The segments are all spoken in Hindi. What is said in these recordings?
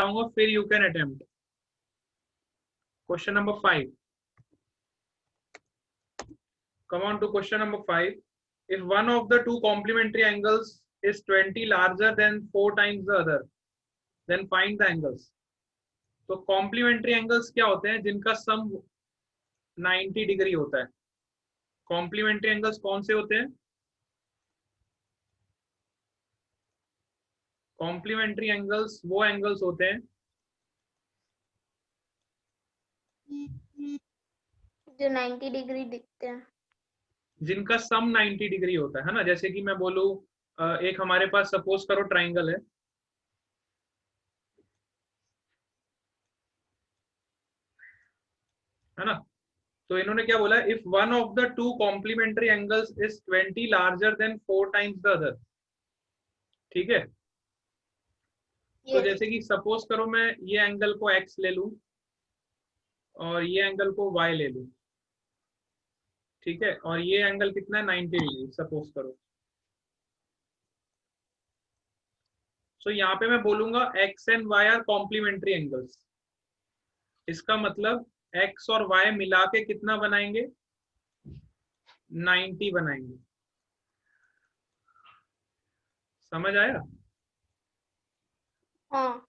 बताऊंगा, फिर you can attempt. Question number 5, come on to question number 5. If one of the two complementary angles is 20 larger than 4 times the other, then find the angles. तो कॉम्प्लीमेंट्री एंगल्स क्या होते हैं? जिनका सम 90 डिग्री होता है। कॉम्प्लीमेंट्री एंगल्स कौन से होते हैं? कॉम्प्लीमेंट्री एंगल्स वो एंगल्स होते हैं जो 90 डिग्री दिखते हैं। जिनका सम 90 डिग्री होता है ना। जैसे कि मैं बोलूं, एक हमारे पास सपोज करो ट्राइंगल है ना। तो इन्होंने क्या बोला? If one of the two complementary angles is 20 larger than 4 times the other. ठीक है। तो Yes. जैसे कि सपोज करो मैं ये एंगल को x ले लूं और ये एंगल को y ले लूं। ठीक है। और ये एंगल कितना है? 90 डिग्री सपोज करो। सो यहाँ पे मैं बोलूंगा x and y are complementary angles. इसका मतलब x और y मिला के कितना बनाएंगे? 90 बनाएंगे। समझ आया? हाँ।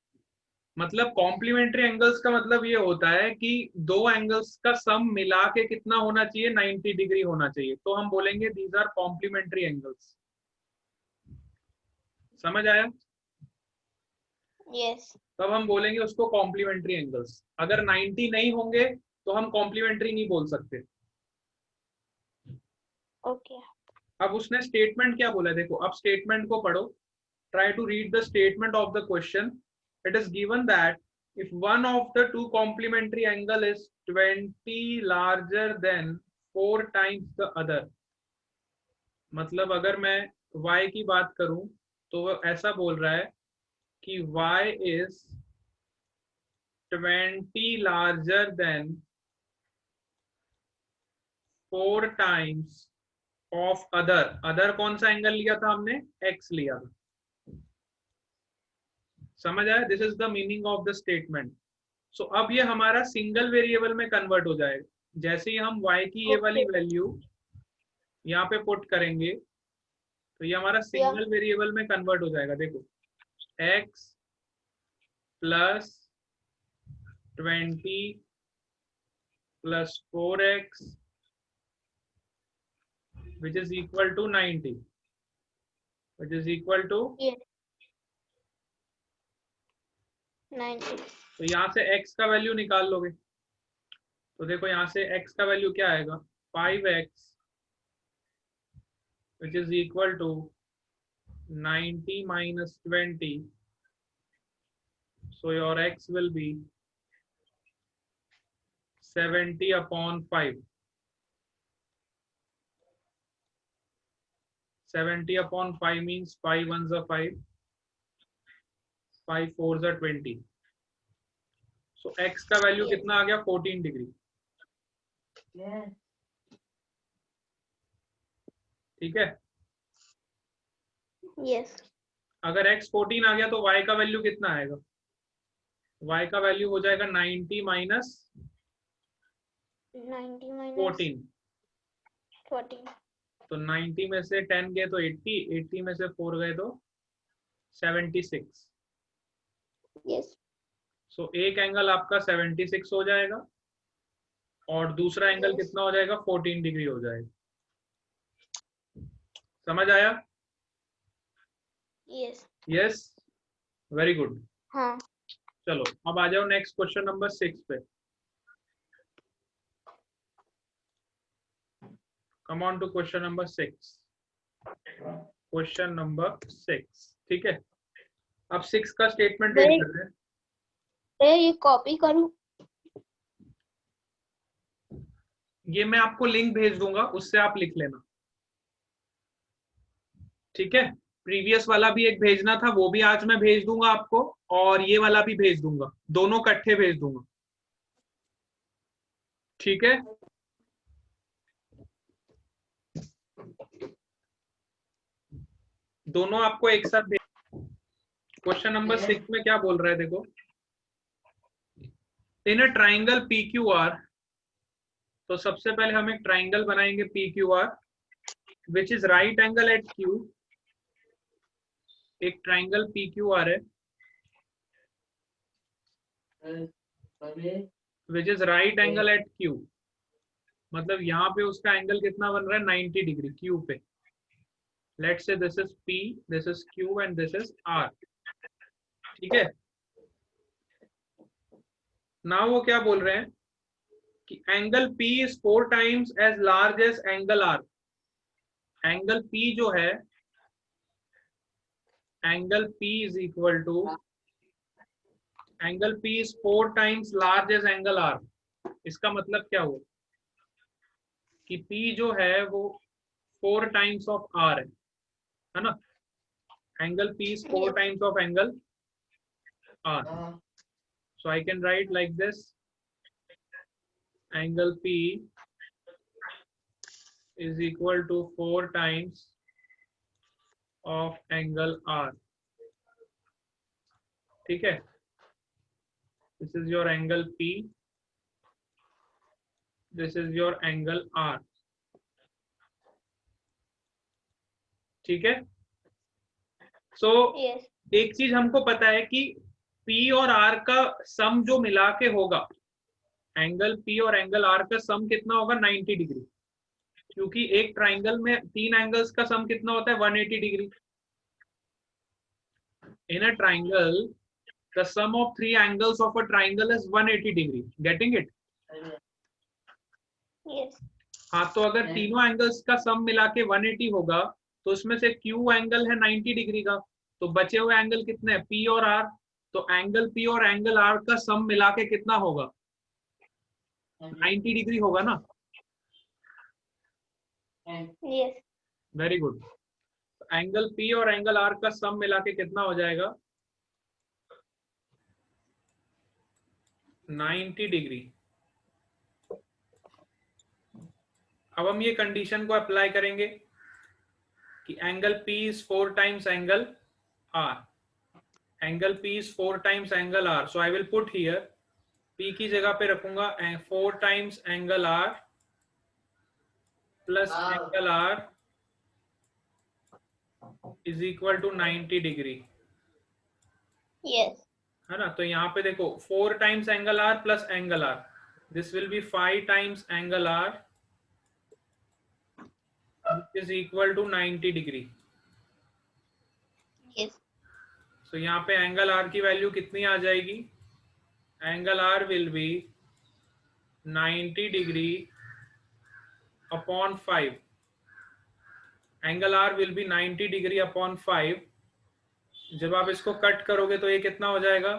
मतलब कॉम्प्लीमेंट्री एंगल्स का मतलब ये होता है कि दो एंगल्स का सम मिला के कितना होना चाहिए? 90 डिग्री होना चाहिए। तो हम बोलेंगे दीज आर कॉम्प्लीमेंट्री एंगल्स। समझ आया? Yes. तब हम बोलेंगे उसको कॉम्प्लीमेंट्री एंगल्स। अगर 90 नहीं होंगे तो हम कॉम्प्लीमेंट्री नहीं बोल सकते। Okay. अब उसने स्टेटमेंट क्या बोला? देखो, अब स्टेटमेंट को पढ़ो। Try to read the statement of the question. It is given that if one of the two complementary angle is 20 larger than 4 times the other, मतलब अगर मैं y की बात करूं तो वो ऐसा बोल रहा है कि y is 20 larger than 4 times of other कौन सा एंगल लिया था हमने? x लिया था। समझ आया? This is the meaning of the statement. So अब ये हमारा सिंगल वेरिएबल में कन्वर्ट हो जाएगा। जैसे ही हम y की ये वाली वैल्यू यहाँ पे पुट करेंगे तो ये हमारा सिंगल वेरिएबल में कन्वर्ट हो जाएगा। देखो, x plus 20 plus 4x which is equal to 90, which is equal to Yes. 90. तो यहाँ से x का वैल्यू निकाल लोगे तो देखो यहाँ से x का वैल्यू क्या आएगा? 5x which is equal to 90 minus 20. So your x will be 70 upon 5. 70 upon 5 means 5 ones are 5, 5 fours are 20. So x का वैल्यू कितना आ गया? 14 डिग्री। ठीक है। Yes. अगर x 14 आ गया तो y का वैल्यू कितना आएगा? y का वैल्यू हो जाएगा 90 माइनस 90 minus 14। 14. तो 90 में से 10 गए तो 80, 80 में से 4 गए तो 76। Yes. सो एक एंगल आपका 76 हो जाएगा और दूसरा एंगल कितना हो जाएगा? 14 डिग्री हो जाएगा। समझ आया? Yes. Yes, very good. हाँ। चलो अब आ जाओ नेक्स्ट क्वेश्चन नंबर 6 पे। Come on to question number 6। Question number 6। ठीक है। अब 6 का स्टेटमेंट रीड कर रहे हैं। ये कॉपी करूं? ये मैं आपको लिंक भेज दूंगा, उससे आप लिख लेना। ठीक है। प्रीवियस वाला भी एक भेजना था, वो भी आज मैं भेज दूंगा आपको, और ये वाला भी भेज दूंगा, दोनों इकट्ठे भेज दूंगा। ठीक है। दोनों आपको एक साथ भेज। क्वेश्चन नंबर 6 में क्या बोल रहा है देखो, in a triangle P Q R, तो सबसे पहले हम एक ट्राइंगल बनाएंगे P Q R which is right angle at Q. एक ट्राइंगल पी क्यू आर है which is right angle at Q, मतलब यहाँ पे उसका एंगल कितना बन रहा है 90 डिग्री क्यू पे। Let's say this is P, this is Q and this is R। ठीक है, नाउ वो क्या बोल रहे हैं कि angle P is 4 times as large as angle R। Angle P जो है, angle P is equal to, angle P is 4 times large as angle R। इसका मतलब क्या हुआ कि P जो है वो 4 टाइम्स ऑफ R है ना। Angle P is 4 times of angle R. So I can write like this: angle P is equal to 4 times of angle R. ठीक है, this is your angle P, this is your angle R. ठीक है, so Yes. एक चीज हमको पता है कि P और R का सम जो मिला के होगा, एंगल P और एंगल R का सम कितना होगा 90 डिग्री, क्योंकि एक ट्राइंगल में 3 एंगल्स का सम कितना होता है 180 degree. In a triangle the sum of 3 angles of a triangle is 180 degree. Getting it? Yes. हाँ, तो अगर तीनों एंगल्स का सम मिला के 180 होगा तो उसमें से Q एंगल है 90 डिग्री का, तो बचे हुए एंगल कितने हैं P और R। तो एंगल P और एंगल R का सम मिला के कितना होगा 90 डिग्री होगा ना। Yes. Very good. Angle P और एंगल R का सम मिला के कितना हो जाएगा 90 डिग्री। अब हम ये कंडीशन को अप्लाई करेंगे कि angle P is 4 times angle R, angle P is 4 times angle R, so I will put here P की जगह पे रखूंगा 4 times angle R plus angle R is equal to 90 degree, Yes. है ना। तो यहाँ पे देखो 4 times angle R plus angle R, this will be 5 times angle R which is equal to 90 degree. Yes. so यहाँ पे एंगल R की वैल्यू कितनी आ जाएगी, angle R will be 90 degree upon 5, angle R will be 90 degree upon 5। जब आप इसको कट करोगे तो ये कितना हो जाएगा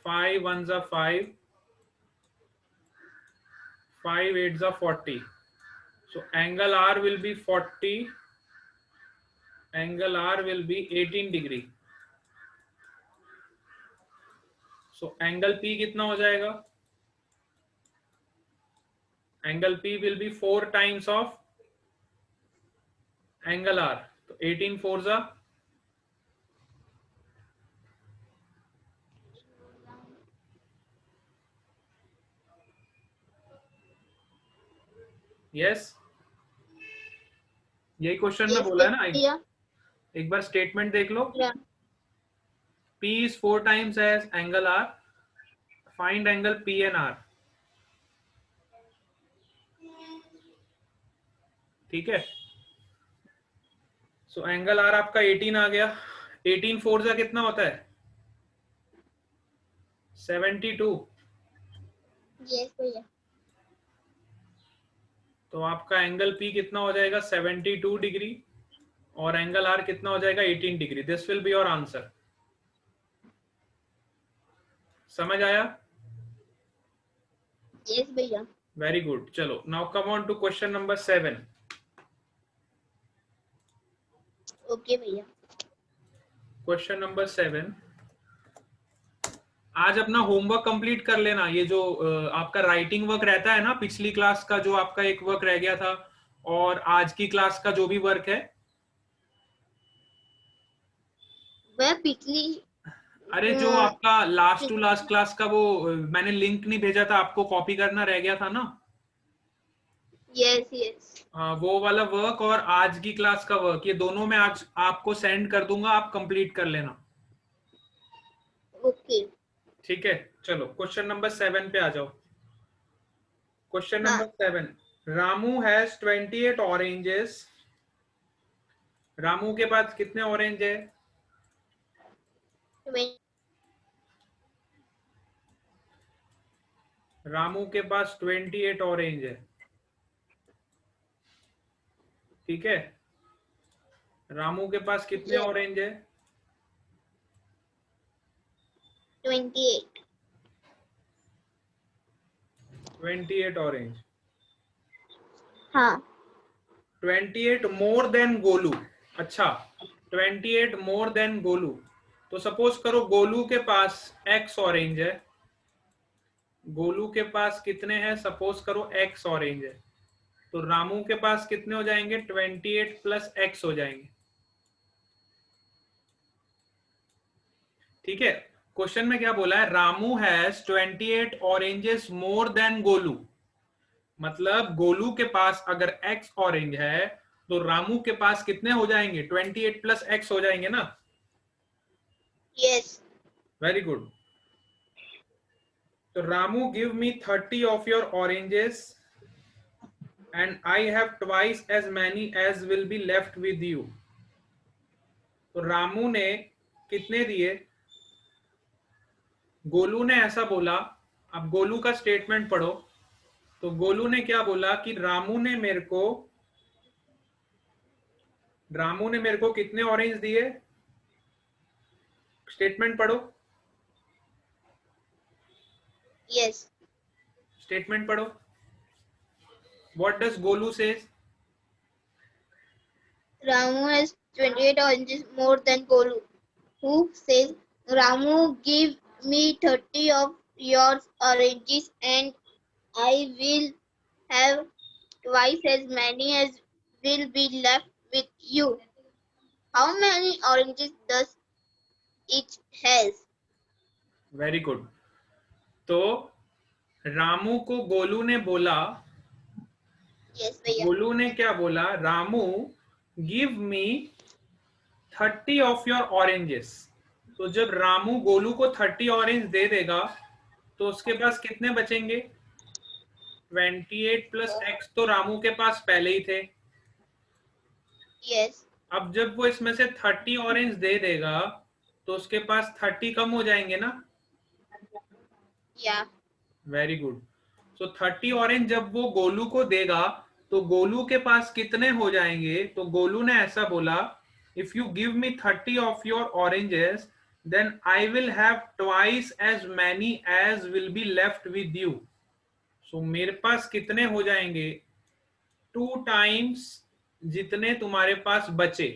5 1 जा 5, 5 8 जा 40। so angle R will be 40, angle R will be 18 degree. so angle P कितना हो जाएगा, angle P will be 4 times of angle R, तो 18 4 जा यस, यही क्वेश्चन में बोला है ना। Yeah. एक बार स्टेटमेंट देख लो। Yeah. P is 4 times as angle R, find angle P and R। ठीक है, सो एंगल R आपका 18 आ गया, 18 4 जा कितना होता है 72। Yes, भैया. तो आपका एंगल P कितना हो जाएगा 72 डिग्री और एंगल R कितना हो जाएगा 18 degree. This will be your answer. समझ आया? Yes, भैया. Very good. चलो now come on to question number 7। Okay, भैया. क्वेश्चन नंबर 7, आज अपना होमवर्क कंप्लीट कर लेना। ये जो आपका राइटिंग वर्क रहता है ना, पिछली क्लास का जो आपका एक वर्क रह गया था और आज की क्लास का जो भी वर्क है, वह पिछली अरे जो आपका लास्ट टू लास्ट क्लास का वो मैंने लिंक नहीं भेजा था आपको, कॉपी करना रह गया था ना। यस यस हाँ, वो वाला वर्क और आज की क्लास का वर्क, ये दोनों मैं आज आपको सेंड कर दूंगा, आप कंप्लीट कर लेना। ओके ठीक है, चलो क्वेश्चन नंबर 7 पे आ जाओ। क्वेश्चन हाँ number 7, Ramu has 28 oranges. Ramu के पास कितने ऑरेंज है? रामू के पास 28 ऑरेंज है। ठीक है, रामू के पास कितने यस ऑरेंज है? 28 28 ऑरेंज। हाँ 28 मोर देन गोलू। अच्छा, 28 मोर देन गोलू। तो सपोज करो गोलू के पास x ऑरेंज है। गोलू के पास कितने हैं? सपोज करो x ऑरेंज है। तो रामू के पास कितने हो जाएंगे? 28 प्लस x हो जाएंगे। ठीक है, क्वेश्चन में क्या बोला है? Ramu has 28 oranges more than Golu. मतलब गोलू के पास अगर x ऑरेंज है तो रामू के पास कितने हो जाएंगे? 28 प्लस x हो जाएंगे ना। Yes very good. तो Ramu give me 30 of your oranges and I have twice as many as will be left with you. तो रामू ने कितने दिए? गोलू ने ऐसा बोला। अब गोलू का स्टेटमेंट पढ़ो। तो गोलू ने क्या बोला कि रामू ने मेरे को कितने ऑरेंज दिए? स्टेटमेंट पढ़ो। यस स्टेटमेंट पढ़ो। What does Golu says? Ramu has 28 oranges more than Golu, who says, Ramu, give me 30 of your oranges and I will have twice as many as will be left with you. How many oranges does each has? Very good. तो रामू को गोलू ने बोला, Yes, भैया. गोलू ने क्या बोला? Ramu give me 30 of your oranges. तो जब रामू गोलू को 30 ऑरेंज दे देगा तो उसके पास कितने बचेंगे? 28 प्लस x तो रामू के पास पहले ही थे। Yes. अब जब वो इसमें से 30 ऑरेंज दे देगा तो उसके पास 30 कम हो जाएंगे ना। Yeah. Very good. So 30 orange जब वो गोलू को देगा तो गोलू के पास कितने हो जाएंगे? तो गोलू ने ऐसा बोला, if you give me 30 of your oranges then I will have twice as many as will be left with you. So मेरे पास कितने हो जाएंगे? 2 टाइम्स जितने तुम्हारे पास बचे।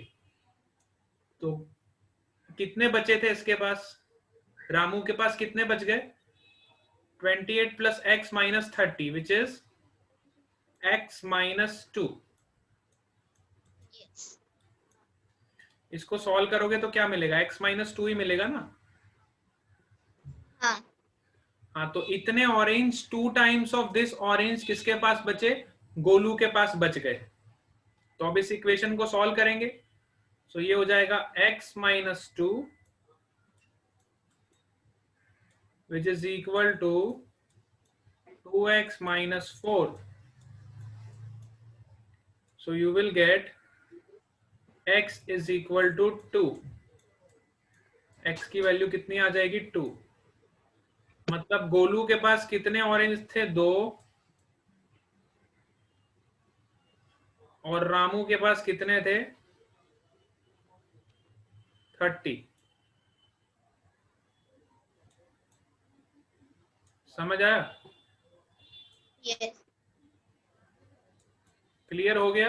तो कितने बचे थे इसके पास? रामू के पास कितने बच गए? 28 plus x minus 30 which is x minus 2। Yes. इसको सॉल्व करोगे तो क्या मिलेगा? x minus 2 ही मिलेगा ना। हाँ. हाँ, तो इतने orange 2 times of this orange किसके पास बचे? गोलू के पास बच गए। तो अब इस इक्वेशन को सॉल्व करेंगे। सो ये हो जाएगा x minus 2 which is equal to 2x minus 4। So you will get x is equal to 2। x की वैल्यू कितनी आ जाएगी? 2। मतलब गोलू के पास कितने ऑरेंज थे? 2। और रामू के पास कितने थे? 30। समझ आया? Yes. क्लियर हो गया?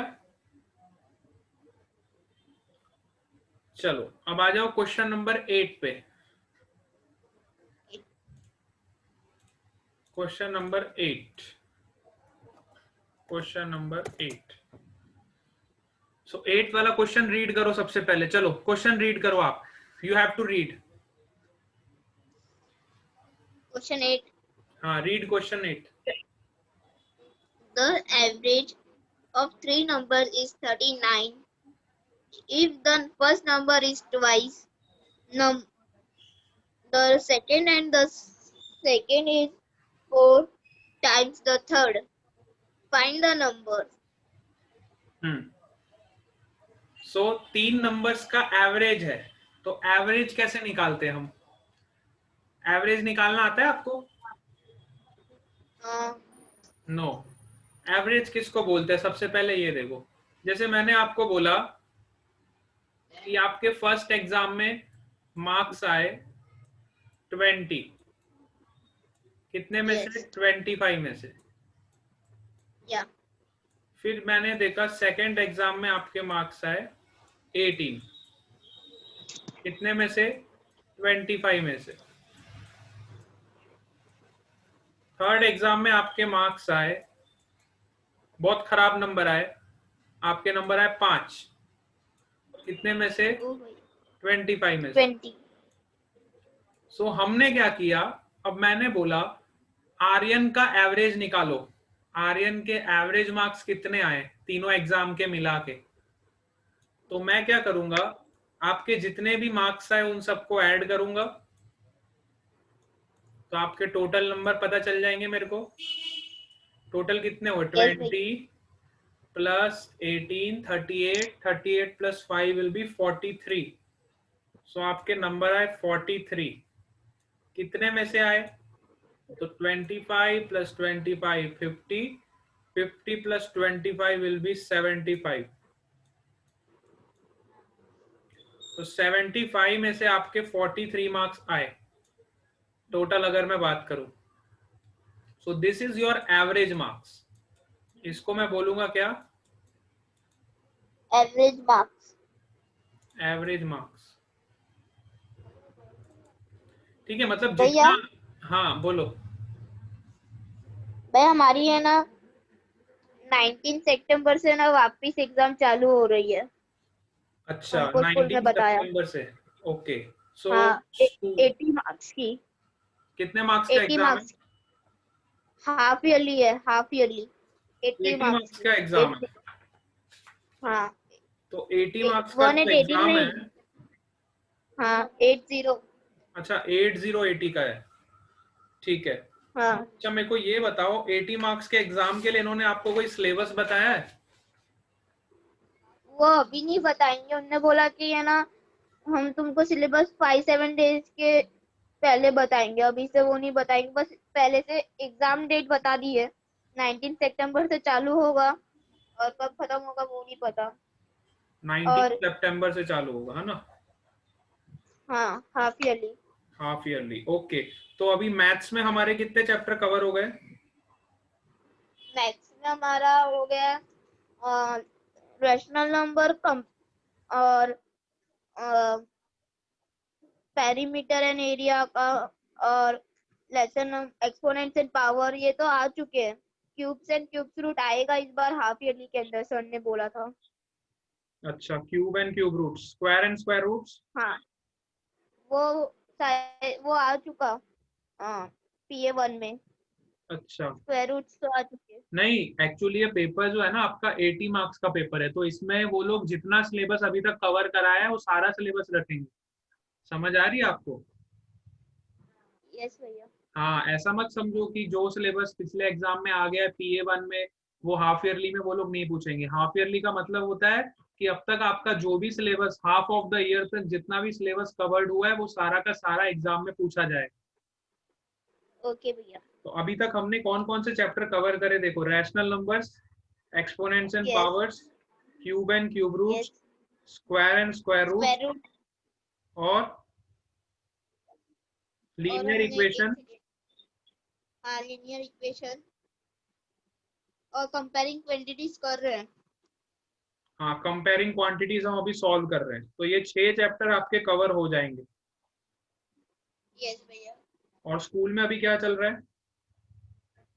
चलो अब आ जाओ क्वेश्चन नंबर 8 पे। Question number 8। Question number 8। सो 8 वाला क्वेश्चन रीड करो सबसे पहले। चलो क्वेश्चन रीड करो आप। You have to read. Question 8. हाँ, read question 8. The average of three numbers is 39. If the first number is twice the second and the second is 4 times the third, find the numbers. So 3 numbers का एवरेज है, तो एवरेज कैसे निकालते हैं हम? एवरेज निकालना आता है आपको? नो. एवरेज किसको बोलते हैं? सबसे पहले ये देखो, जैसे मैंने आपको बोला कि आपके फर्स्ट एग्जाम में मार्क्स आए 20, कितने में Yes. से? 25 में से. Yeah. फिर मैंने देखा सेकंड एग्जाम में आपके मार्क्स आए 18, कितने में से? 25 में से. थर्ड एग्जाम में आपके मार्क्स आए, बहुत खराब नंबर आए, आपके नंबर आए 5, कितने में से? 25 में से. 20. सो हमने क्या किया, अब मैंने बोला आर्यन का एवरेज निकालो. आर्यन के एवरेज मार्क्स कितने आए तीनों एग्जाम के मिला के? तो मैं क्या करूंगा, आपके जितने भी मार्क्स आए उन सबको ऐड करूंगा, तो आपके टोटल नंबर पता चल जाएंगे मेरे को. टोटल कितने हुए? 20 प्लस 18, 38, 38 प्लस 5 विल बी 43. सो आपके नंबर आए 43. कितने में से आए? तो 25 प्लस 25 50, 50 प्लस 25 विल बी 75. तो 75 में से आपके 43 मार्क्स आए टोटल, अगर मैं बात करूं. So this is your average marks. इसको मैं बोलूंगा क्या? Average marks. Average marks. ठीक है, मतलब भैया, जितना. हाँ बोलो. भैया हमारी है ना 19 सितंबर से ना वापस एग्जाम चालू हो रही है. अच्छा, हमको स्कूल में 19 बताया. सितंबर से. ओके. सो हाँ, 80 मार्क्स की. कितने मार्क्स का 80 एग्जाम है? मार्क्स. हाफ ईयरली है, हाफ ईयरली. 80 80 मार्क्स मार्क्स की. का एग्जाम है. हाँ, तो 80 मार्क्स का जो 180 एग्जाम है. नहीं. हाँ, 80. अच्छा, 80 का है. ठीक है. हाँ, अच्छा, मेरे को ये बताओ, 80 मार्क्स के एग्जाम के लिए इन्होंने आपको कोई सिलेबस बताया है? वो अभी नहीं बताएंगे. उन्होंने बोला कि है ना हम तुमको सिलेबस 5-7 डेज के पहले बताएंगे. अभी से वो नहीं बताएंगे. बस पहले से एग्जाम डेट बता दी है. 19 सितंबर से चालू होगा और कब खत्म होगा वो नहीं पता. 19 और सितंबर से चालू होगा, है ना? हाँ, half yearly. Half yearly. Okay. तो अभी मैथ्स में हमारे कितने चैप्टर कवर हो गए? मैथ्स में हमारा हो गया रैशनल नंबर कम और पेरीमीटर एंड एरिया का और लेसन एक्सपोनेंट्स एंड पावर. ये तो आ चुके हैं. क्यूब्स एंड क्यूब्स रूट आएगा इस बार हाफ ईयरली के अंदर, सर ने बोला था. अच्छा, cube and cube roots, square and square roots. हाँ, वो आ चुका. हाँ, PA1 में अच्छा. स्क्वायर रूट्स तो आ चुके. नहीं, एक्चुअली ये पेपर जो है ना आपका 80 मार्क्स का पेपर है, तो इसमें वो लोग जितना सिलेबस अभी तक कवर कराया है वो सारा सिलेबस रखेंगे. समझ आ रही है आपको? यस भैया. हाँ, ऐसा मत समझो कि जो सिलेबस पिछले एग्जाम में आ गया है PA1 में, वो हाफ ईयरली में वो लोग नहीं पूछेंगे. हाफ ईयरली का मतलब होता है कि अब तक आपका जो भी syllabus half of the year तक जितना भी सिलेबस कवर्ड हुआ है वो सारा का सारा एग्जाम में पूछा जाए. ओके भैया. तो अभी तक हमने कौन कौन से चैप्टर कवर करे? देखो, rational numbers, exponents and yes. Powers, cube and cube roots, yes. Square and square roots, square root और और लीनियर हमने इक्वेशन. लीनियर इक्वेशन और कंपेयरिंग क्वांटिटीज कर रहे हैं. हाँ, कंपेयरिंग क्वांटिटीज हम अभी सॉल्व कर रहे हैं. तो ये 6 चैप्टर आपके कवर हो जाएंगे. यस भैया. और स्कूल में अभी क्या चल रहा है?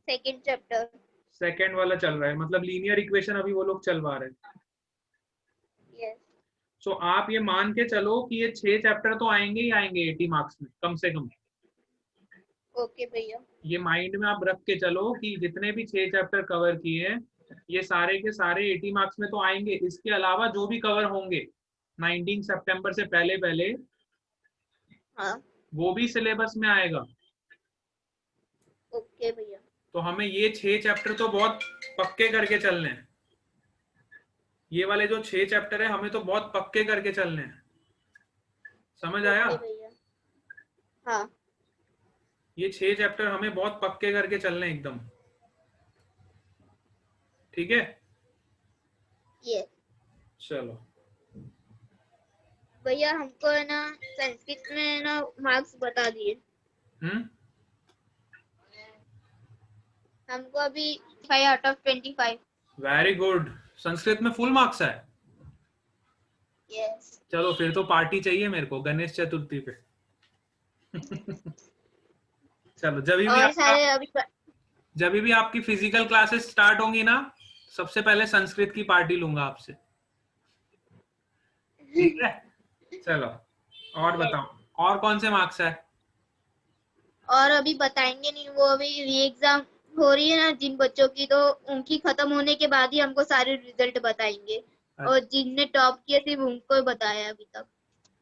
Second chapter. सेकेंड वाला चल रहा है, मतलब लीनियर इक्वेशन अभी वो लोग चलवा रहे हैं. यस. सो आप ये मान के चलो कि ये 6 चैप्टर तो आएंगे ही आएंगे 80 मार्क्स में कम से कम. ओके भैया। ये माइंड में आप रख के चलो कि जितने भी 6 चैप्टर कवर किए हैं ये सारे के सारे 80 मार्क्स में तो आएंगे। इसके अलावा जो भी कवर होंगे 19 सितंबर से पहले पहले हाँ वो भी सिलेबस में आएगा। ओके भैया। तो हमें ये 6 चैप्टर तो बहुत पक्के करके चलने हैं। ये वाले जो 6 चैप्टर है हमें तो बहुत पक्के करके चलने हैं। समझ आया? ओके भैया। हाँ ये 6 चैप्टर हमें बहुत पक्के करके चलने हैं एकदम। ठीक है, ये चलो। भैया हमको है ना संस्कृत में है ना मार्क्स बता दिए। हमको अभी 5/25। Very good. संस्कृत में फुल मार्क्स है। यस। चलो फिर तो पार्टी चाहिए मेरे को गणेश चतुर्थी पे। चलो और सारे अभी जब भी आपकी फिजिकल क्लासेस स्टार्ट होंगी ना सबसे पहले संस्कृत की पार्टी लूंगा आपसे। ठीक है, चलो और बताओ और कौन से मार्क्स है? और अभी बताएंगे नहीं, वो अभी री एग्जाम हो रही है ना जिन बच्चों की, तो उनकी खत्म होने के बाद ही हमको सारे रिजल्ट बताएंगे। और जिनने टॉप किए सिर्फ उनको बताया अभी तक।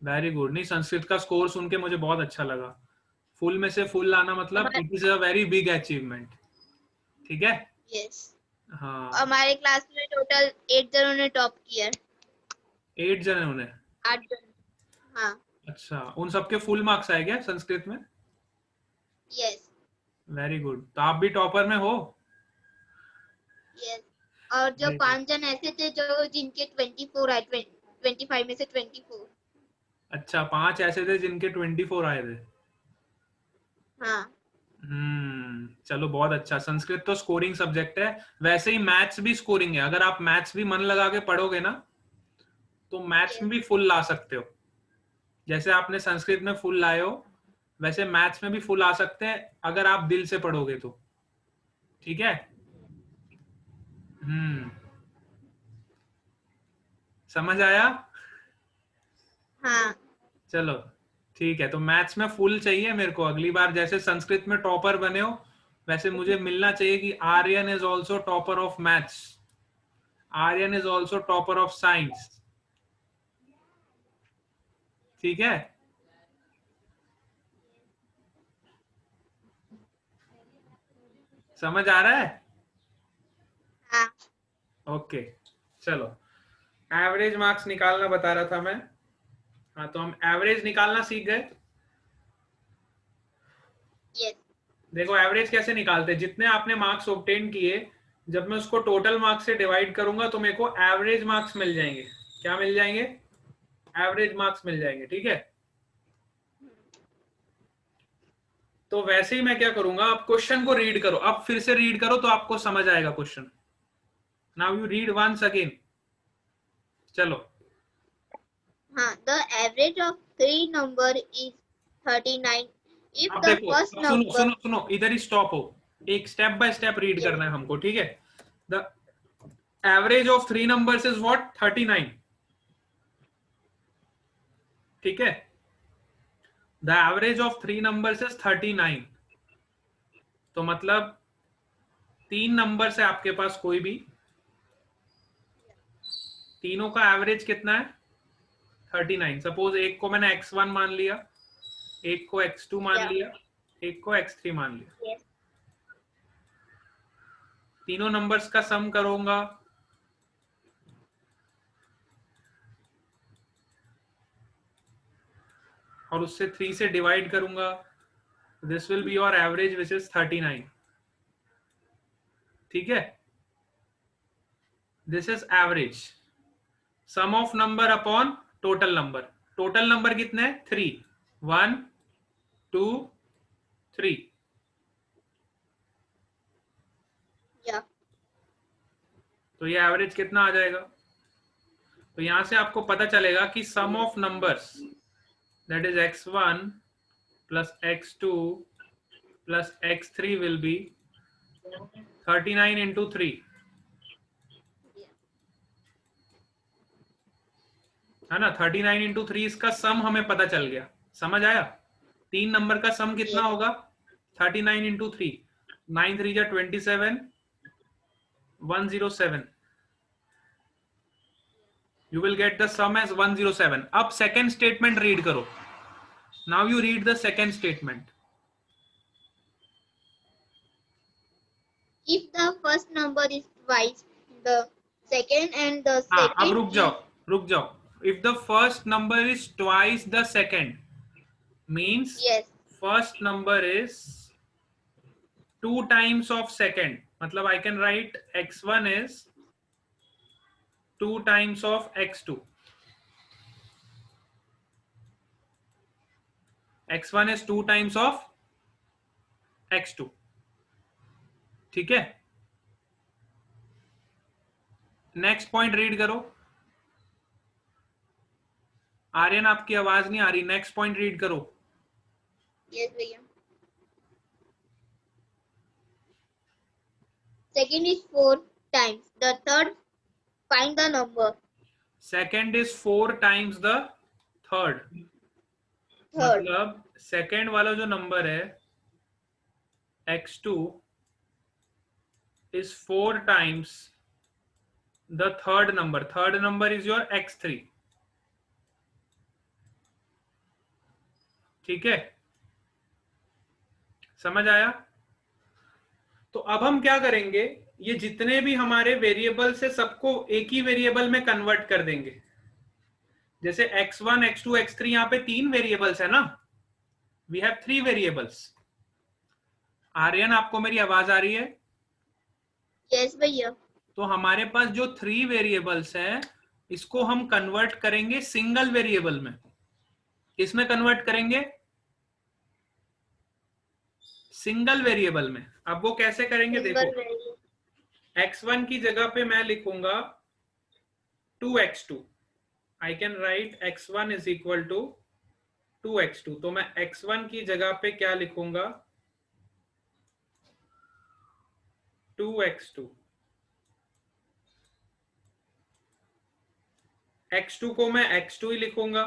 Very good. नहीं, संस्कृत का स्कोर सुन के मुझे बहुत अच्छा लगा। फुल में से फुल लाना मतलब it is a very big achievement. ठीक है। यस। हाँ, हमारे क्लास में टोटल 8 जनों ने टॉप किया। 8 जने उन्हें। 8 जन। हाँ। अच्छा, उन सबके फुल मार्क्स आए क्या संस्कृत में? यस। Very good. तो आप भी टॉपर में हो? यस। और जो 5 जन ऐसे थे जो जिनके 24 आए, 25 में से 24। अच्छा, 5 ऐसे थे जिनके 24 आए थे। हाँ। चलो बहुत अच्छा। संस्कृत तो स्कोरिंग सब्जेक्ट है। वैसे ही मैथ्स भी स्कोरिंग है। अगर आप मैथ्स भी मन लगा के पढ़ोगे ना तो मैथ्स में भी फुल ला सकते हो। जैसे आपने संस्कृत में फुल लाए हो वैसे मैथ्स में भी फुल आ सकते हैं अगर आप दिल से पढ़ोगे तो। ठीक है। समझ आया? हाँ। चलो ठीक है। तो मैथ्स में फुल चाहिए मेरे को। अगली बार जैसे संस्कृत में टॉपर बने हो वैसे मुझे मिलना चाहिए कि Aryan is also topper of maths, Aryan is also topper of science. ठीक है। समझ आ रहा है? हाँ। ओके, चलो। एवरेज मार्क्स निकालना बता रहा था मैं। हाँ, तो हम एवरेज निकालना सीख गए। यस। देखो एवरेज कैसे निकालते हैं। जितने आपने मार्क्स ऑब्टेन किए जब मैं उसको टोटल मार्क्स से डिवाइड करूंगा तो मेरे को एवरेज मार्क्स मिल जाएंगे। क्या मिल जाएंगे? एवरेज मार्क्स मिल जाएंगे। ठीक है। तो वैसे ही मैं क्या करूंगा, आप क्वेश्चन को रीड करो। अब फिर से रीड करो तो आपको समझ आएगा question. Now you read once again. चलो। हाँ, the average of 3 number is 39 if अब the देखो, first अब सुनो number। सुनो सुनो, इधर ही स्टॉप हो। एक step by step read Yes। करना है हमको। ठीक है। The average of 3 numbers is what? 39। ठीक है। The average of 3 numbers is 39। तो मतलब 3 नंबर है आपके पास कोई भी, तीनों का एवरेज कितना है? 39। सपोज एक को मैंने x1 मान लिया, एक को x2 मान Yeah। लिया, एक को x3 मान लिया। Yes। तीनों नंबर्स का सम करूंगा और उससे 3 से डिवाइड करूंगा। This will be your average which is 39। ठीक है। This is average. Sum of number upon total number. Total number कितने हैं? 3। 1 2 3। Yeah। तो ये एवरेज कितना आ जाएगा? तो यहां से आपको पता चलेगा कि sum of numbers that is x1 plus x2 plus x3 will be 39 into 3। है ना? 39 into 3 इसका सम हमें पता चल गया। समझ आया? 3 नंबर का सम कितना Yes। होगा? 39 into 3, 9 3 जा 27, 107. You will get the sum as 107. अब second statement read करो. Now you read the second statement. If the first number is twice the second and the हाँ, अब second रुक जाओ. If the first number is twice the second, means yes, first number is 2 times of second. मतलब I can write x1 is 2 times of x2. x1 is 2 times of x2. ठीक है. नेक्स्ट पॉइंट रीड करो. आर्यन आपकी आवाज नहीं आ रही. नेक्स्ट पॉइंट रीड करो. yes भैया. Second is 4 times the third. Find the number. Second is 4 times the third. मतलब सेकेंड वाला जो नंबर है x2 is 4 times the third number. Third number is your x3. ठीक है, समझ आया? तो अब हम क्या करेंगे, ये जितने भी हमारे वेरिएबल्स है सबको एक ही वेरिएबल में कन्वर्ट कर देंगे. जैसे x1 x2 x3 यहाँ पे 3 वेरिएबल्स है ना. We have 3 variables. आर्यन आपको मेरी आवाज आ रही है? yes भैया. तो हमारे पास जो 3 वेरिएबल्स है इसको हम कन्वर्ट करेंगे सिंगल वेरिएबल में. इसमें कन्वर्ट करेंगे सिंगल वेरिएबल में. अब वो कैसे करेंगे देखो. x1 की जगह पे मैं लिखूंगा 2x2. I can write x1 is equal to 2x2. तो मैं x1 की जगह पे क्या लिखूंगा 2x2. x2 को मैं x2 ही लिखूंगा.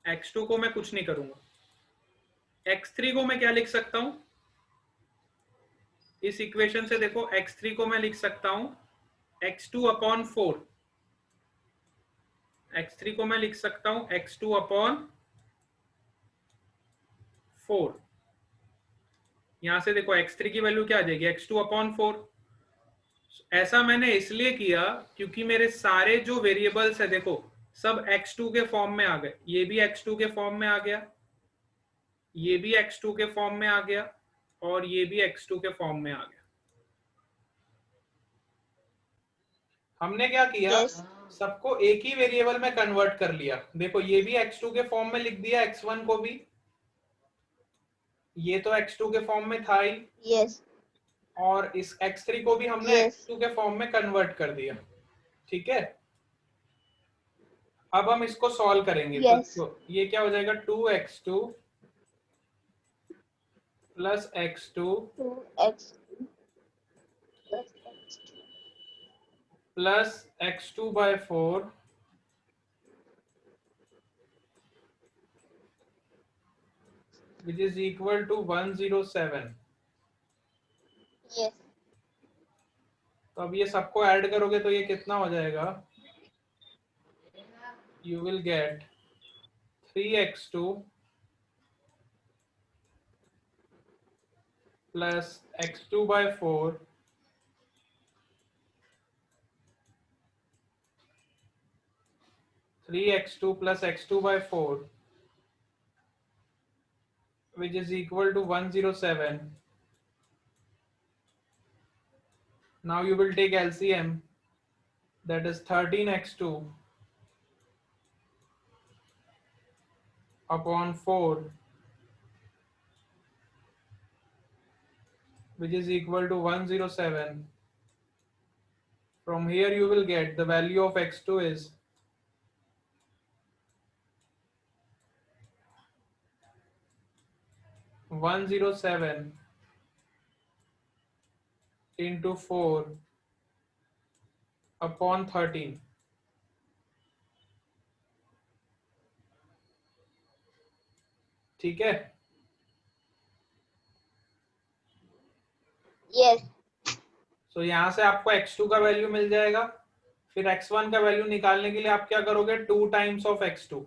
x2 को मैं कुछ नहीं करूंगा. x3 को मैं क्या लिख सकता हूं इस इक्वेशन से देखो. x3 को मैं लिख सकता हूं x2 अपॉन 4. x3 को मैं लिख सकता हूं x2 अपॉन 4. यहां से देखो x3 की वैल्यू क्या आ जाएगी x2 अपॉन 4. ऐसा मैंने इसलिए किया क्योंकि मेरे सारे जो वेरिएबल्स है देखो सब x2 के फॉर्म में आ गए. ये भी x2 के फॉर्म में आ गया, ये भी x2 के फॉर्म में आ गया और ये भी x2 के फॉर्म में आ गया. हमने क्या किया yes, सबको एक ही वेरिएबल में कन्वर्ट कर लिया. देखो ये भी x2 के फॉर्म में लिख दिया, x1 को भी. ये तो x2 के फॉर्म में था ही. yes, और इस x3 को भी हमने yes, x2 के फॉर्म में कन्वर्ट कर दिया. ठीक है, अब हम इसको सॉल्व करेंगे. yes, तो ये क्या हो जाएगा 2x2 plus x2 2x plus x2 by 4 which is equal to 107. yes, तो अब ये सबको ऐड करोगे तो ये कितना हो जाएगा. You will get 3x2 plus x2 by 4 3x2 plus x2 by 4 which is equal to 107. Now you will take LCM, that is 13x2 upon 4 which is equal to 107. From here you will get the value of x2 is 107 into 4 upon 13. ठीक है, Yes. सो यहाँ से आपको x2 का वैल्यू मिल जाएगा, फिर x1 का वैल्यू निकालने के लिए आप क्या करोगे, 2 टाइम्स ऑफ x2,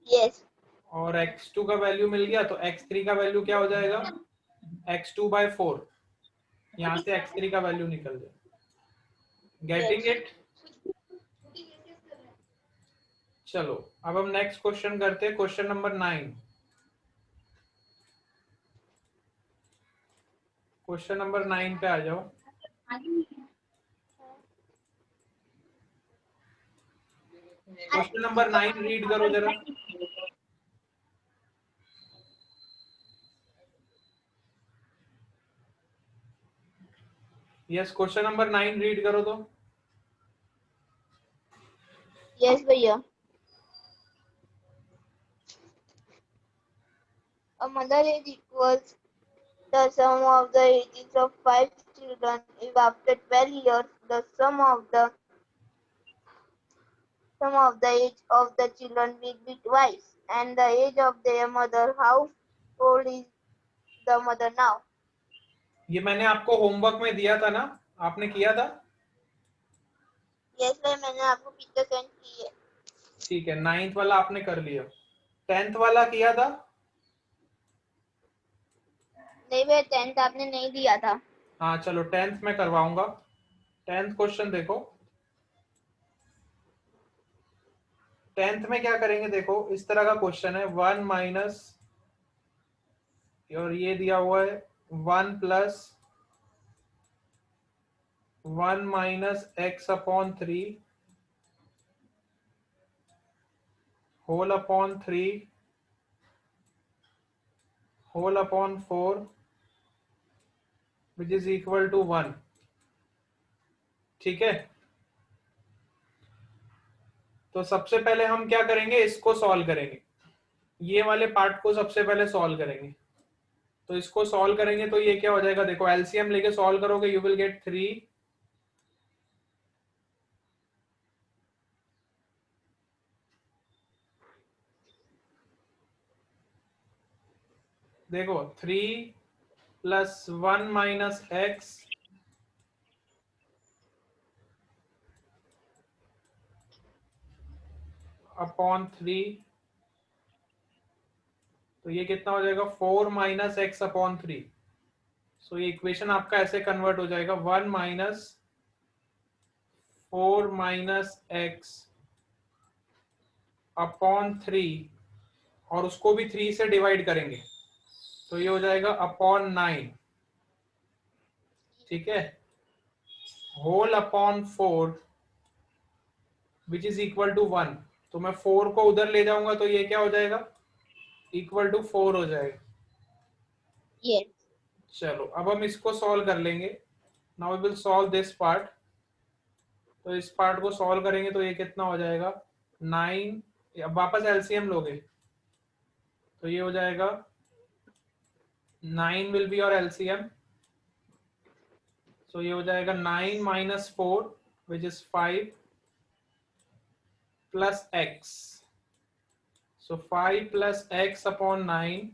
Yes. और x2 का वैल्यू मिल गया तो x3 का वैल्यू क्या हो जाएगा, x2/4। यहाँ से x3 का वैल्यू निकल जाए। Getting Yes. इट? चलो अब हम नेक्स्ट क्वेश्चन करते हैं, क्वेश्चन नंबर 9। क्वेश्चन नंबर 9 पे आ जाओ। क्वेश्चन नंबर 9 रीड करो जरा। यस, क्वेश्चन नंबर 9 रीड करो तो। Yes, भैया. A mother age equals the sum of the ages of 5 children. If after 12 years the sum of the age of the children will be twice and the age of their mother, how old is the mother now? ये मैंने आपको होमवर्क में दिया था ना, आपने किया था? Yes, भैया, मैंने आपको पिक्चर सेंड की है. ठीक है, 9th वाला आपने कर लिया, 10th वाला किया था? नहीं भैया, 10th आपने नहीं दिया था. हाँ चलो 10th में करवाऊंगा। 10th क्वेश्चन देखो। 10th में क्या करेंगे, देखो इस तरह का क्वेश्चन है, 1 माइनस, और ये दिया हुआ है 1 plus 1 minus x/3 whole upon 3 whole upon 4 which is equal to 1। ठीक है, तो सबसे पहले हम क्या करेंगे, इसको सॉल्व करेंगे, ये वाले पार्ट को सबसे पहले सॉल्व करेंगे। तो इसको सॉल्व करेंगे तो ये क्या हो जाएगा, देखो एलसीएम लेके सॉल्व करोगे, यू विल गेट 3 देखो 3 प्लस 1 माइनस एक्स अपॉन 3, तो ये कितना हो जाएगा, 4 माइनस एक्स अपॉन 3। सो ये इक्वेशन आपका ऐसे कन्वर्ट हो जाएगा, 1 माइनस 4 माइनस एक्स अपॉन 3, और उसको भी 3 से डिवाइड करेंगे तो ये हो जाएगा अपॉन 9। ठीक है, whole upon 4 which is equal to 1। तो मैं 4 को उधर ले जाऊंगा तो ये क्या हो जाएगा, इक्वल टू 4 हो जाएगा। Yes. चलो अब हम इसको सॉल्व कर लेंगे। Now we will solve this part. तो इस पार्ट को सॉल्व करेंगे तो ये कितना हो जाएगा, 9, अब वापस एलसीएम लोगे तो ये हो जाएगा 9 विल बी और एलसीएम, सो ये हो जाएगा 9 minus 4 which is 5 plus x, so 5 plus x upon 9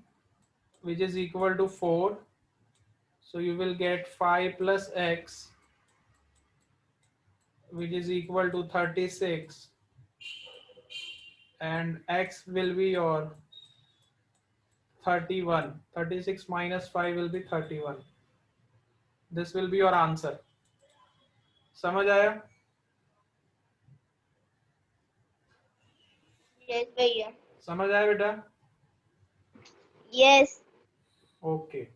which is equal to 4, so you will get 5 plus x which is equal to 36, and x will be your 31, 36 minus 5 will be 31, this will be your answer। समझ आया? Yes, भैया. समझ आया बेटा? Yes. ओके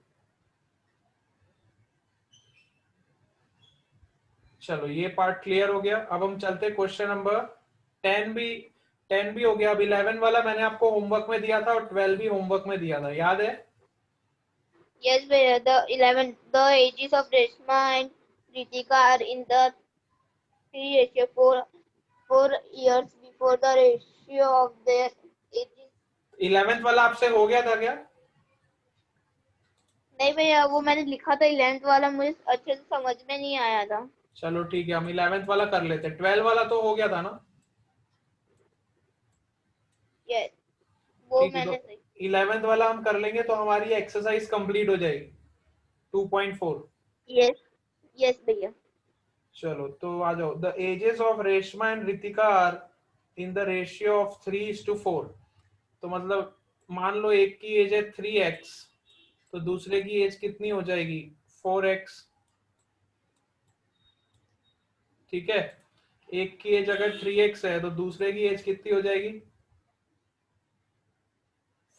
चलो ये पार्ट क्लियर हो गया। अब हम चलते क्वेश्चन नंबर 10 भी हो गया। अब 11 वाला मैंने आपको होमवर्क में दिया था और 12 भी होमवर्क में दिया था, याद है? Yes, भैया. The ages of Reshma and Ritika are in the 3 ratio 4 years before the ratio of their ages. 11th वाला आपसे हो गया था क्या? नहीं भैया, वो मैंने लिखा था 11th वाला, मुझे अच्छे से समझ में नहीं आया था. चलो ठीक है, हम 11th वाला कर लेते। 12 वाला तो हो गया था ना? Yes, वो ठीक है, मैंने तो 11th वाला हम कर लेंगे तो हमारी एक्सरसाइज कंप्लीट हो जाएगी 2.4। Yes. Yes, भैया. चलो तो आ जाओ. The ages of Reshma and Ritika are in the ratio of 3:4. तो मतलब मान लो एक की एज है 3x, तो दूसरे की एज कितनी हो जाएगी 4x. ठीक है, एक की एज अगर 3x है तो दूसरे की एज कितनी हो जाएगी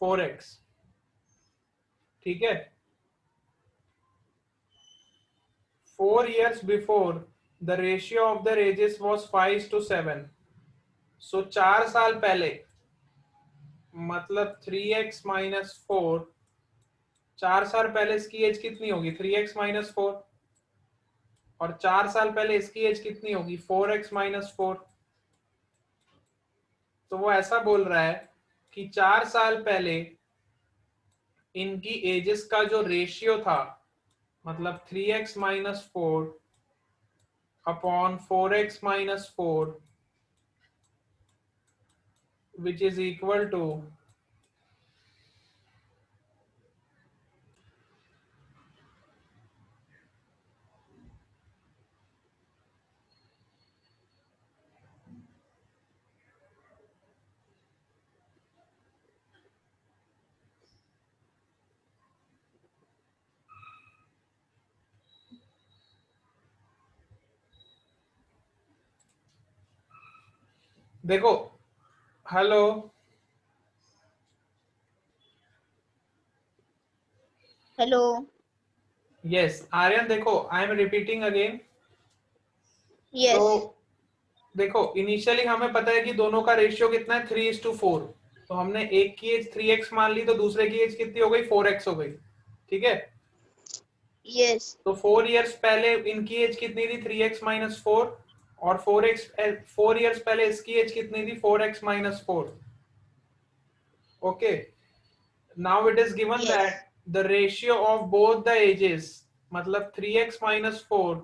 4x. ठीक है. 4 years before the ratio of their ages was 5:7. So 4 साल पहले मतलब 3x माइनस 4, 4 साल पहले इसकी एज कितनी होगी 3x माइनस 4, और 4 साल पहले इसकी एज कितनी होगी 4x माइनस 4. तो वो ऐसा बोल रहा है कि 4 साल पहले इनकी एजेस का जो रेशियो था मतलब 3x minus 4 upon 4x minus 4 which is equal to देखो. हेलो. Hello. यस आर्यन, देखो I am repeating again. Yes. तो देखो इनिशियली हमें पता है कि दोनों का रेशियो कितना है 3:4. तो हमने एक की एज 3x मान ली तो दूसरे की एज कितनी हो गई 4x हो गई. ठीक है. Yes. तो 4 years पहले इनकी एज कितनी थी 3x माइनस 4, और 4 years पहले इसकी एज कितनी थी 4x minus 4. Okay. Now it is given Yes. That the ratio of both the ages मतलब 3x minus 4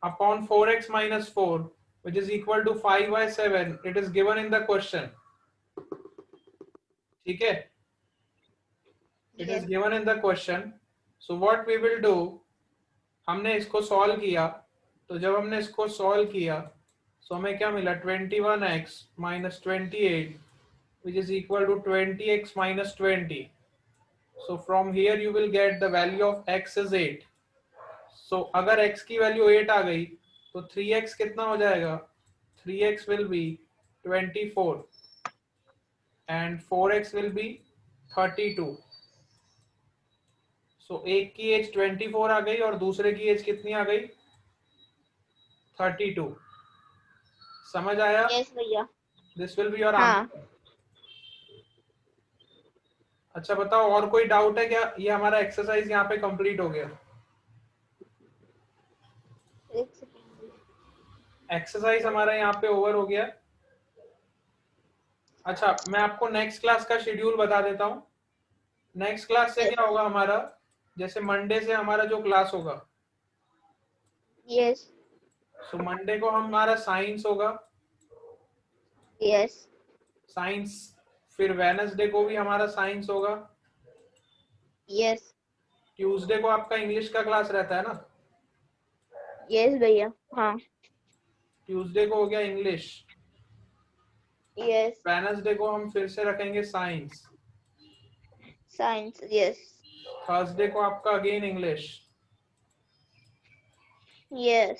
upon 4x minus 4 which is equal to 5/7. It is given in the question. ठीक है. It is Yes. given in the question. So what we will do, हमने इसको सॉल्व किया. तो जब हमने इसको सॉल्व किया तो हमें क्या मिला 21x minus 28 which is equal to 20x minus 20. So from here you will get the value of x is 8. So अगर x की वैल्यू 8 आ गई तो 3x कितना हो जाएगा 3x will be 24 and 4x will be 32. So एक की एज 24 आ गई और दूसरे की एज कितनी आ गई 32. समझ आया. Yes, भैया. दिस विल बी योर हाँ. आंसर. अच्छा बताओ और कोई डाउट है क्या. ये हमारा एक्सरसाइज यहाँ पे कंप्लीट हो गया. एक सेकंड. एक्सरसाइज हमारा यहाँ पे ओवर हो गया. अच्छा मैं आपको नेक्स्ट क्लास का शेड्यूल बता देता हूँ. नेक्स्ट क्लास से Yes. क्या होगा हमारा, जैसे मंडे से हमारा जो क्लास होगा, Yes. सो मंडे को हमारा साइंस होगा. Yes. साइंस. फिर वेडनेसडे को भी हमारा साइंस होगा. Yes. ट्यूसडे को आपका इंग्लिश का क्लास रहता है ना. Yes, भैया. हाँ. ट्यूसडे को हो गया इंग्लिश. Yes. वेडनेसडे को हम फिर से रखेंगे साइंस. Science. Yes. थर्सडे को आपका अगेन इंग्लिश. Yes.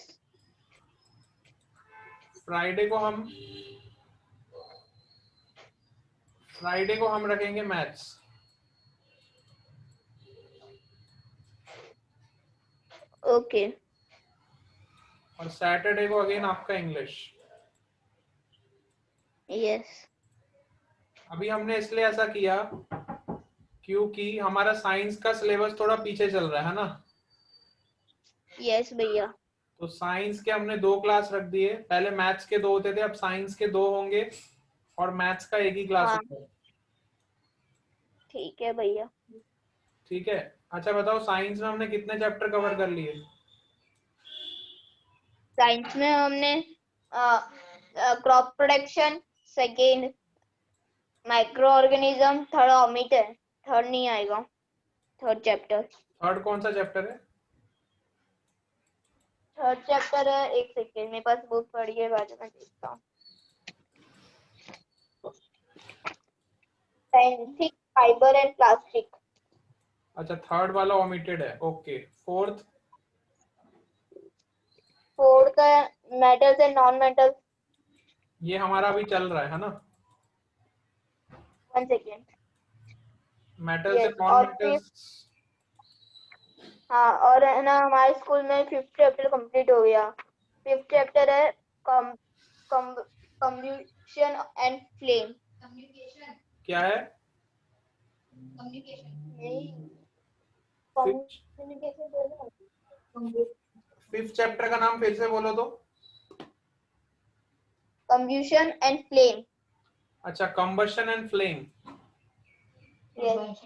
फ्राइडे को हम रखेंगे मैथ्स. Okay. और सैटरडे को अगेन आपका इंग्लिश. Yes. अभी हमने इसलिए ऐसा किया क्योंकि हमारा साइंस का सिलेबस थोड़ा पीछे चल रहा है ना. Yes, भैया. तो साइंस के हमने 2 क्लास रख दिए. पहले मैथ्स के 2 होते थे, अब साइंस के 2 होंगे और मैथ्स का एक ही क्लास हाँ. होगा. ठीक है भैया. ठीक है. अच्छा बताओ साइंस में हमने कितने चैप्टर कवर कर लिए. साइंस में हमने crop production, second micro organism, third ओमीटर, थर्ड नहीं आएगा, थर्ड चैप्टर. थर्ड कौन सा चैप्टर है. थर्ड चैप्टर है, एक सेकेंड मेरे पास बुक पड़ी है, बाद में देखता हूँ। Synthetic fibre and plastic. अच्छा, थर्ड वाला ओमिटेड है, ओके। फोर्थ? फोर्थ है मेटल्स एंड नॉन मेटल्स। ये हमारा अभी चल रहा है ना? 1 second. Metals and yes, non और फिफ्थ, मेटल्स। हाँ, और है ना हमारे स्कूल में फिफ्थ चैप्टर कंप्लीट हो गया। फिफ्थ चैप्टर है कंब्यूशन एंड फ्लेम। क्या है? फिफ्थ फिफ्थ चैप्टर का नाम फिर से बोलो तो। कंब्यूशन एंड फ्लेम। अच्छा, कंबशन एंड फ्लेम। यस,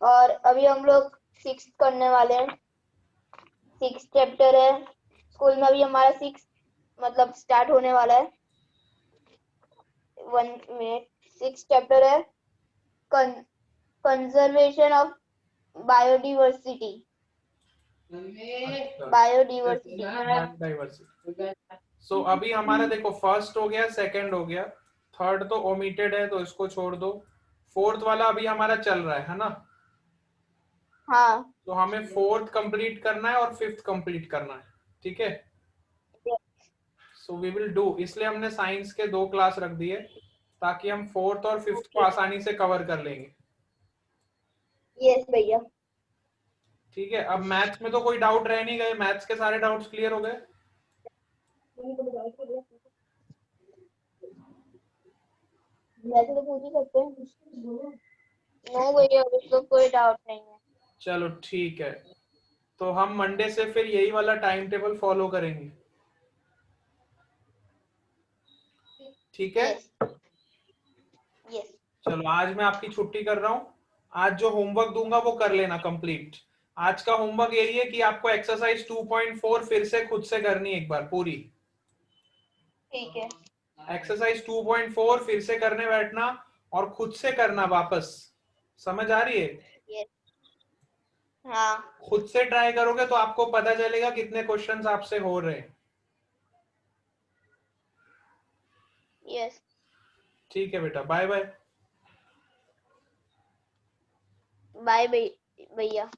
और अभी हम लोग सिक्स करने वाले हैं। सिक्स चैप्टर है, स्कूल में अभी हमारा सिक्स मतलब स्टार्ट होने वाला है। 1 मिनट। सिक्स चैप्टर है conservation of biodiversity. Biodiversity. Biodiversity. So अभी हमारा देखो, फर्स्ट हो गया, सेकंड हो गया, थर्ड तो ओमिटेड है तो इसको छोड़ दो। फोर्थ वाला अभी हमारा चल रहा है ना? हाँ। तो हमें फोर्थ कंप्लीट करना है और फिफ्थ कंप्लीट करना है, ठीक है? सो वी विल डू, इसलिए हमने साइंस के 2 क्लास रख दिए ताकि हम फोर्थ और फिफ्थ को आसानी से कवर कर लेंगे। यस भैया। ठीक है, अब मैथ्स में तो कोई डाउट रह नहीं गए, मैथ्स के सारे डाउट्स क्लियर हो गए? वैसे तो पूछ ही सकते हैं। नो भैया, उसको कोई डाउट नहीं है। चलो ठीक है, तो हम मंडे से फिर यही वाला टाइम टेबल फॉलो करेंगे, ठीक है? यस। यस। चलो, आज मैं आपकी छुट्टी कर रहा हूँ। आज जो होमवर्क दूंगा वो कर लेना कंप्लीट। आज का होमवर्क यही है कि आपको एक्सरसाइज 2.4 फिर से खुद से करनी है एक बार पूरी। ठीक है। एक्सरसाइज 2.4 फिर से करने बैठना और खुद से करना वापस। समझ आ रही है? यस। हाँ। खुद से ट्राई करोगे तो आपको पता चलेगा कितने क्वेश्चंस आपसे हो रहे हैं। यस। ठीक है बेटा, बाय बाय। बाय भैया।